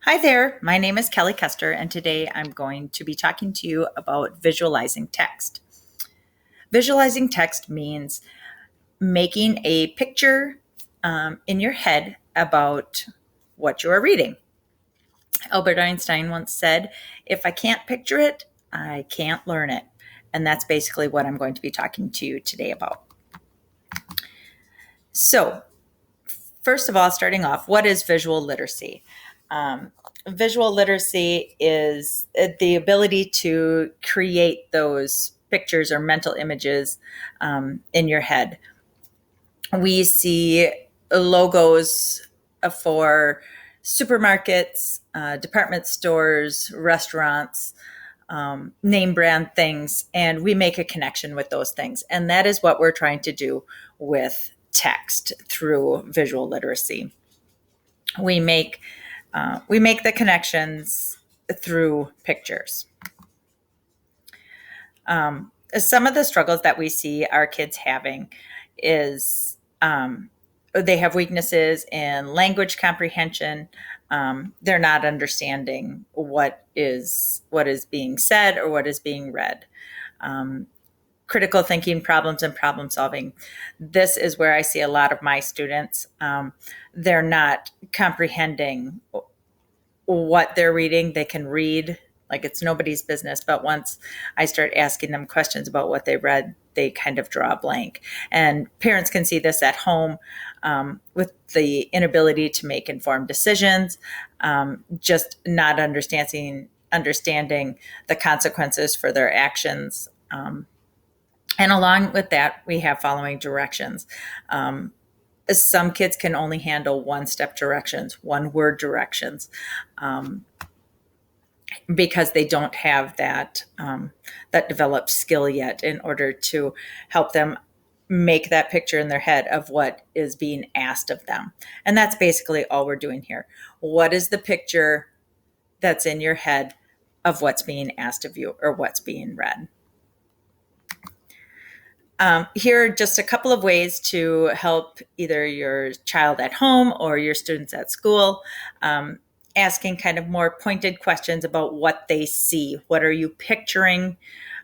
Hi there, my name is Kelly Kester, and today I'm going to be talking to you about visualizing text. Visualizing text means making a picture in your head about what you are reading. Albert Einstein once said, "If I can't picture it, I can't learn it." And that's basically what I'm going to be talking to you today about. So, first of all, starting off, what is visual literacy? Visual literacy is the ability to create those pictures or mental images in your head. We see logos for supermarkets, department stores, restaurants, name brand things, and we make a connection with those things. And that is what we're trying to do with text through visual literacy. We make the connections through pictures. Some of the struggles that we see our kids having is they have weaknesses in language comprehension. They're not understanding what is being said or what is being read. Critical thinking, problems, and problem solving. This is where I see a lot of my students. They're not comprehending what they're reading. They can read like it's nobody's business, but once I start asking them questions about what they read, they kind of draw a blank. And parents can see this at home with the inability to make informed decisions, just not understanding the consequences for their actions. And along with that, we have following directions. Some kids can only handle one-step directions, one-word directions, because they don't have that developed skill yet in order to help them make that picture in their head of what is being asked of them. And that's basically all we're doing here. What is the picture that's in your head of what's being asked of you or what's being read? Here are just a couple of ways to help either your child at home or your students at school, asking kind of more pointed questions about what they see. What are you picturing?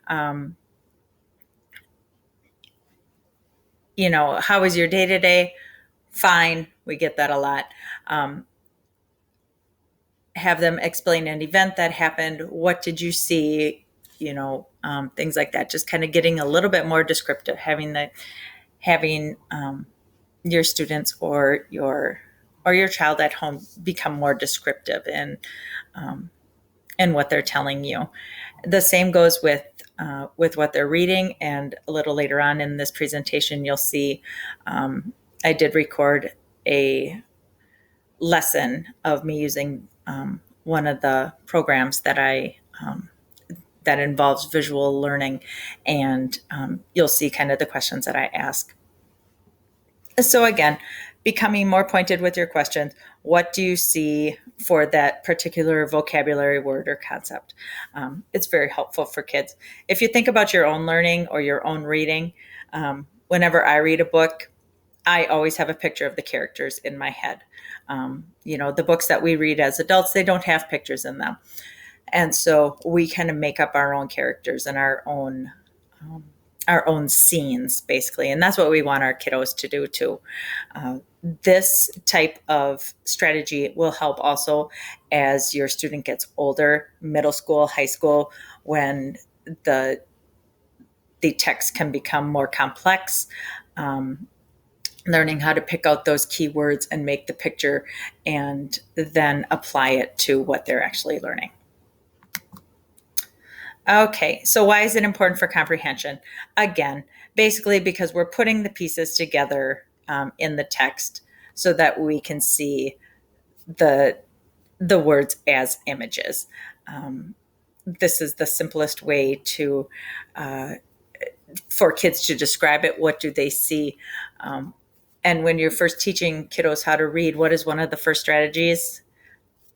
How is your day to day? Fine. We get that a lot. Have them explain an event that happened. What did you see? Things like that. Just kind of getting a little bit more descriptive, having your students or your child at home become more descriptive in what they're telling you. The same goes with what they're reading. And a little later on in this presentation, you'll see I did record a lesson of me using one of the programs that involves visual learning, and you'll see kind of the questions that I ask. So again, becoming more pointed with your questions. What do you see for that particular vocabulary word or concept? It's very helpful for kids. If you think about your own learning or your own reading, whenever I read a book, I always have a picture of the characters in my head. The books that we read as adults, they don't have pictures in them. And so we kind of make up our own characters and our own scenes, basically. And that's what we want our kiddos to do too. This type of strategy will help also as your student gets older, middle school, high school, when the text can become more complex. Learning how to pick out those keywords and make the picture and then apply it to what they're actually learning. Okay, so why is it important for comprehension? Again, basically because we're putting the pieces together in the text so that we can see the words as images. This is the simplest way for kids to describe it. What do they see? And when you're first teaching kiddos how to read, what is one of the first strategies?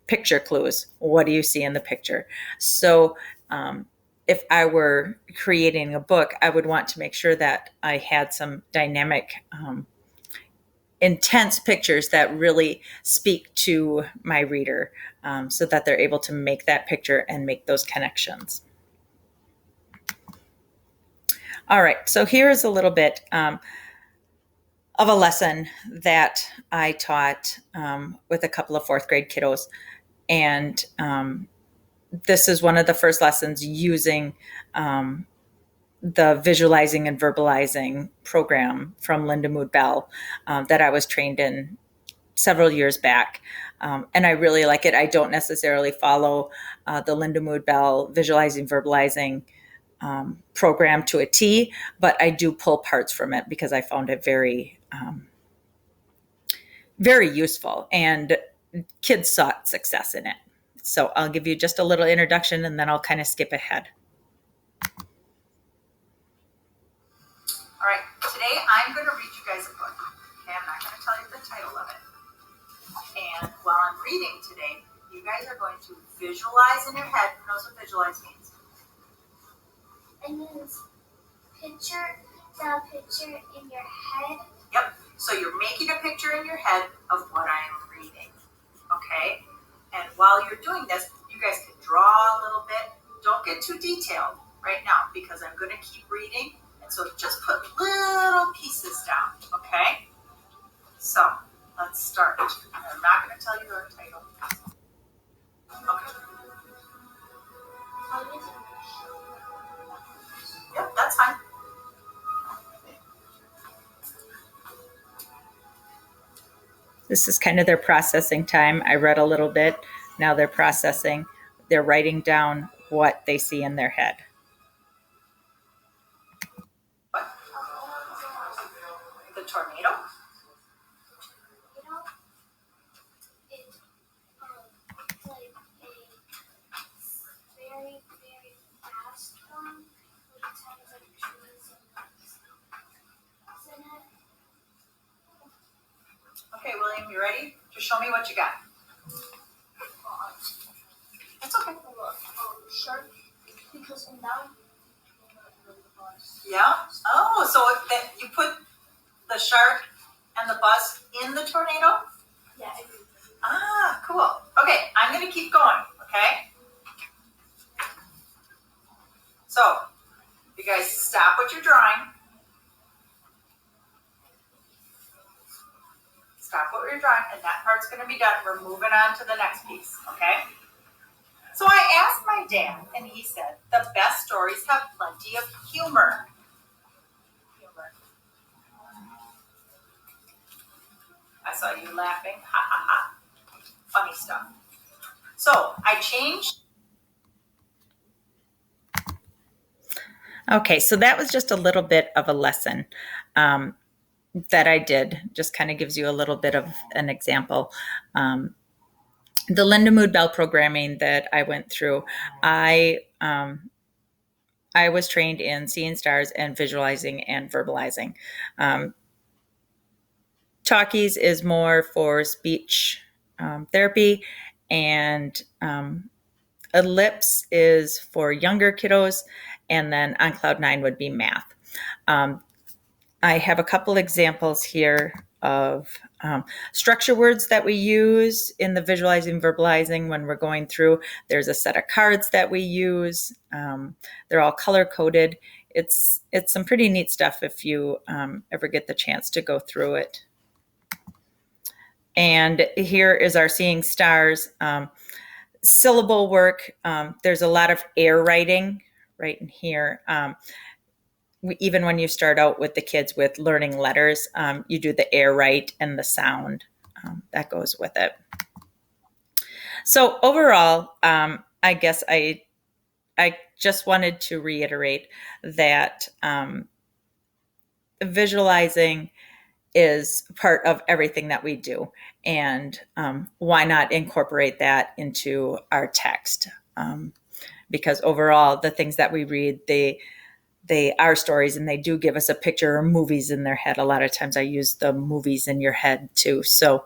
Picture clues. What do you see in the picture? So if I were creating a book, I would want to make sure that I had some dynamic intense pictures that really speak to my reader, so that they're able to make that picture and make those connections. All right, so here's a little bit of a lesson that I taught with a couple of fourth grade kiddos. And this is one of the first lessons using the visualizing and verbalizing program from Linda Mood Bell that I was trained in several years back. And I really like it. I don't necessarily follow the Linda Mood Bell visualizing, verbalizing program to a T, but I do pull parts from it because I found it very, very useful, and kids sought success in it. So I'll give you just a little introduction and then I'll kind of skip ahead. All right, today I'm going to read you guys a book. Okay, I'm not going to tell you the title of it. And while I'm reading today, you guys are going to visualize in your head. Who knows what visualize means? It means picture the picture in your head. Yep. So you're making a picture in your head of what I am reading. Okay? And while you're doing this, you guys can draw a little bit. Don't get too detailed right now because I'm going to keep reading. And so just put little pieces down. Okay? So let's start. I'm not going to tell you the title. Okay. Yep, that's fine. This is kind of their processing time. I read a little bit. Now they're processing. They're writing down what they see in their head. What? The tornado? It's like a very, very fast one with tons of trees and lights in it. Okay, William, you ready? Just show me what you got. That's okay. Shark, because now. Yeah? Oh, so that you put the shark and the bus in the tornado? Yeah. Ah, cool. Okay, I'm going to keep going, okay? So, you guys stop what you're drawing. Stop what you're drawing, and that part's going to be done. We're moving on to the next piece, okay? So I asked my dad, and he said, the best stories have plenty of humor. I saw you laughing. Ha ha ha. Funny stuff. So I changed. Okay, so that was just a little bit of a lesson that I did. Just kind of gives you a little bit of an example. The Linda Mood Bell programming that I went through, I was trained in seeing stars and visualizing and verbalizing. Talkies is more for speech therapy, and Ellipse is for younger kiddos, and then On Cloud 9 would be math. I have a couple examples here of structure words that we use in the visualizing, verbalizing when we're going through. There's a set of cards that we use. They're all color coded. It's some pretty neat stuff if you ever get the chance to go through it. And here is our Seeing Stars syllable work. There's a lot of air writing right in here. Even when you start out with the kids with learning letters, you do the air write and the sound that goes with it. So overall, I guess I just wanted to reiterate that visualizing is part of everything that we do, and why not incorporate that into our text? Because overall, the things that we read, they are stories, and they do give us a picture or movies in their head. A lot of times I use the movies in your head too. So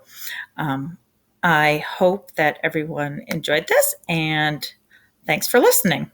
I hope that everyone enjoyed this, and thanks for listening.